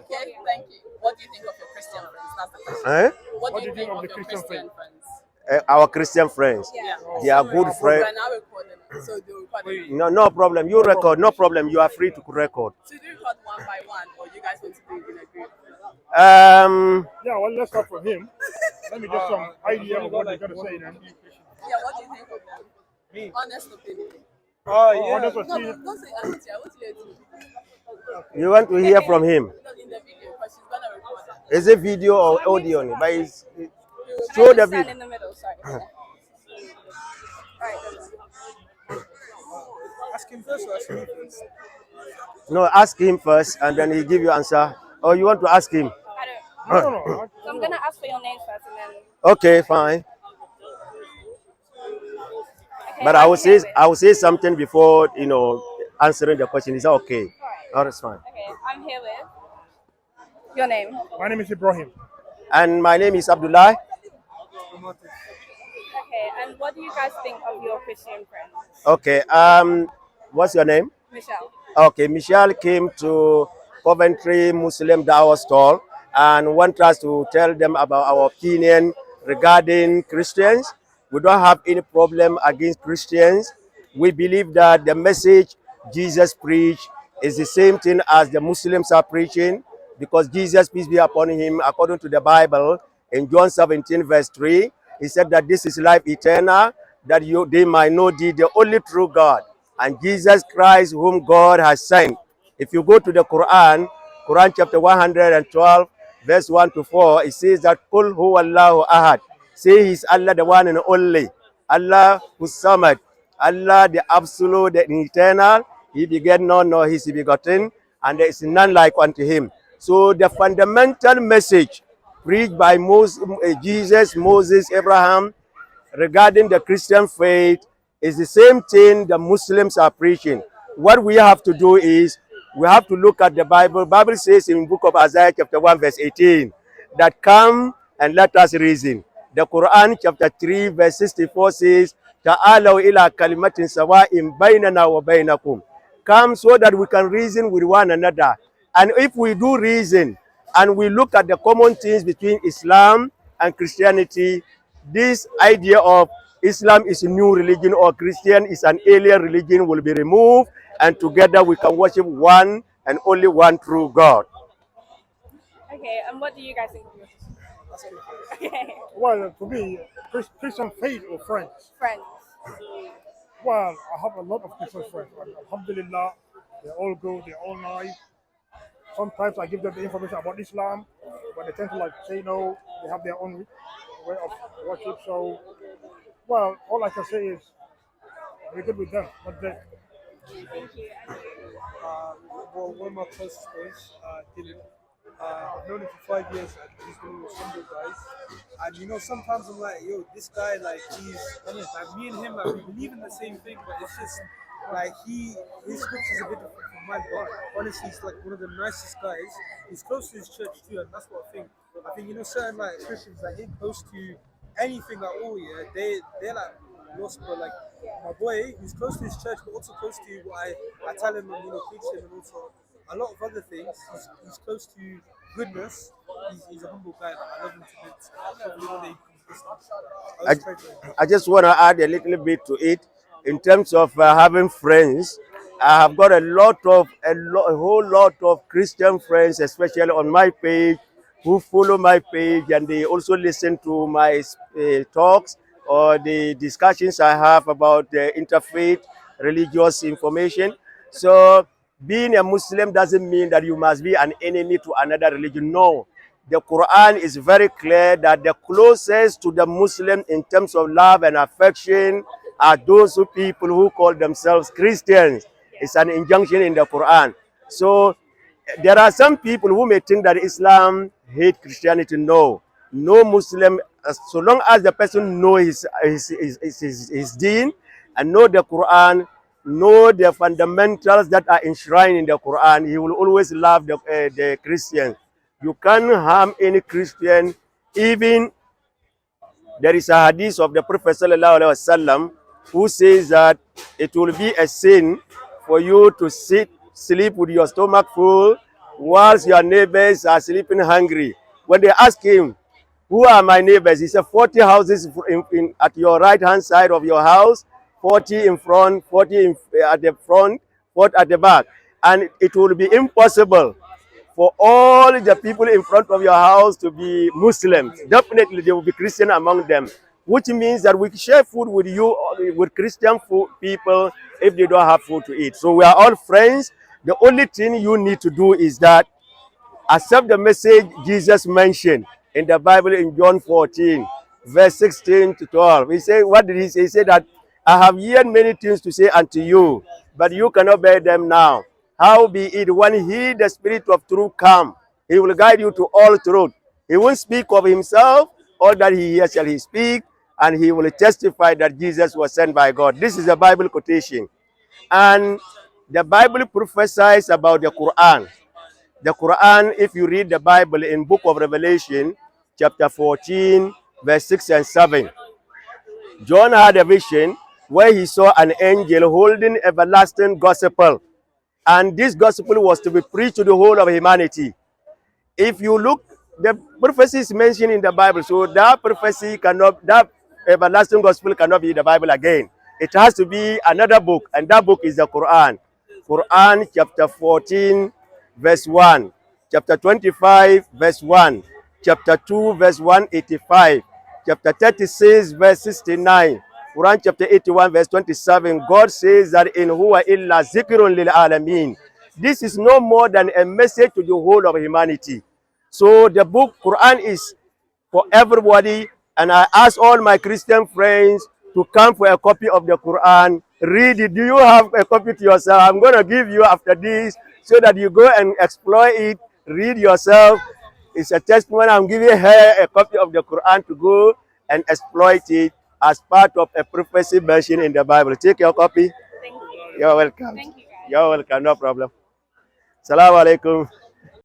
Okay, thank you. What do you think of your Christian friends? That's the question. Eh? What do you think of your Christian friends? Our Christian friends. Yeah. They are good friends. We're now recording it, so they'll record it. No problem. You record. No problem. You are free to record. So do you record one by one, or you guys want to do it in a group? Yeah, well, let's start from him. Let me get some idea of what they're going to say then. Yeah, what do you think of them? Me. Honest opinion. Oh, yeah. Honest No, opinion. don't say honest. I want to hear it. You want to hear from him? No, in the video, because she's gonna record it. Is it video or audio? But it's, Show show the the stand video. in the middle. Sorry. Alright. Ask him first or ask me first? No, ask him first, and then he give you answer. Or you want to ask him? I don't. No. So I'm gonna ask for your name first, and then. Okay, fine. Okay, But I will say something before answering the question. Is that okay? Alright. Oh, that's fine. Okay, I'm here with your name. My name is Ibrahim. And my name is Abdullah. Okay, and what do you guys think of your Christian friends? Okay. What's your name? Michelle. Okay, Michelle came to Coventry Muslim Dawah stall and want us to tell them about our opinion regarding Christians. We don't have any problem against Christians. We believe that the message Jesus preached is the same thing as the Muslims are preaching, because Jesus, peace be upon him, according to the Bible, in John 17, verse 3, he said that this is life eternal, that they might know thee, the only true God, and Jesus Christ, whom God has sent. If you go to the Quran chapter 112, verse 1 to 4, it says that Qul huwa Allahu ahad. Say he's Allah, the one and only. Allah who's samad. Allah, the absolute, the eternal. He begat none, nor is he begotten, and there is none like unto him. So the fundamental message preached by Jesus, Moses, Abraham, regarding the Christian faith is the same thing the Muslims are preaching. What we have to do is we have to look at the Bible. Bible says in the book of Isaiah chapter 1 verse 18 that come and let us reason. The Quran chapter 3 verse 64 says Ta'alaw ila kalimatin sawa'in bainana wa bainakum. Come so that we can reason with one another. And if we do reason and we look at the common things between Islam and Christianity, this idea of Islam is a new religion or Christian is an alien religion will be removed, and together we can worship one and only one true God. Okay, and what do you guys think of yours? Okay. Well, for me, Christian faith or friends? Friends. Well, I have a lot of Christian friends. Alhamdulillah, they're all good, they're all nice. Sometimes I give them the information about Islam, but they tend to say no. They have their own way of worship. So, well, all I can say is we're good with them. But they, Thank you. Well, one of my closest friends, Dylan. I've known him for 5 years, and he's one of the humble guys. And sometimes I'm like, yo, this guy, he's like me and him, we believe in the same thing, but it's just his scripture's a bit different from mine. But honestly, he's like one of the nicest guys. He's close to his church too, and that's what I think. I think certain Christians that ain't close to anything at all. Yeah, they're like lost, but my boy, he's close to his church, but also close to what I tell him and preach him, and also a lot of other things. He's close to goodness. He's a humble guy. I love him to bits. Hopefully one day he becomes Christian. I just want to add a little bit to it. In terms of having friends, I have got a whole lot of Christian friends, especially on my page, who follow my page, and they also listen to my talks or the discussions I have about the interfaith religious information. So being a Muslim doesn't mean that you must be an enemy to another religion. No. The Quran is very clear that the closest to the Muslim in terms of love and affection are those people who call themselves Christians. It's an injunction in the Quran. So there are some people who may think that Islam hate Christianity. No Muslim, so long as the person knows his deen and know the Quran, know the fundamentals that are enshrined in the Quran, he will always love the Christians. You can't harm any Christian. Even there is a hadith of the Prophet ﷺ who says that it will be a sin for you to sleep with your stomach full whilst your neighbors are sleeping hungry. When they ask him, who are my neighbors? He said, 40 houses at your right hand side of your house, 40 in front, 40 at the front, 40 at the back. And it will be impossible for all the people in front of your house to be Muslims. Definitely there will be Christian among them, which means that we share food with you, with Christian food people, if they don't have food to eat. So we are all friends. The only thing you need to do is that accept the message Jesus mentioned in the Bible in John 14, verse 16 to 12. He said, what did he say? He said that I have yet many things to say unto you, but you cannot bear them now. How be it when he, the Spirit of truth, come, he will guide you to all truth. He won't speak of himself, all that he hears shall he speak, and he will testify that Jesus was sent by God. This is a Bible quotation. And the Bible prophesies about the Quran. The Quran, if you read the Bible in book of Revelation, chapter 14, verse 6 and 7, John had a vision where he saw an angel holding everlasting gospel. And this gospel was to be preached to the whole of humanity. If you look, the prophecy is mentioned in the Bible, so that prophecy cannot, that everlasting gospel cannot be the Bible again. It has to be another book, and that book is the Quran. Quran chapter 14, verse 1, chapter 25, verse 1, chapter 2, verse 185, chapter 36, verse 69, Quran chapter 81, verse 27. God says that in huwa illa zikrun lil alamin. This is no more than a message to the whole of humanity. So the book Quran is for everybody, and I ask all my Christian friends to come for a copy of the Quran. Read it. Do you have a copy to yourself? I'm going to give you after this so that you go and explore it, read yourself. It's a testimony. I'm giving her a copy of the Quran to go and exploit it as part of a prophecy mentioned in the Bible. Take your copy. Thank you. You're welcome. Thank you, guys. You're welcome. No problem. Assalamu alaikum.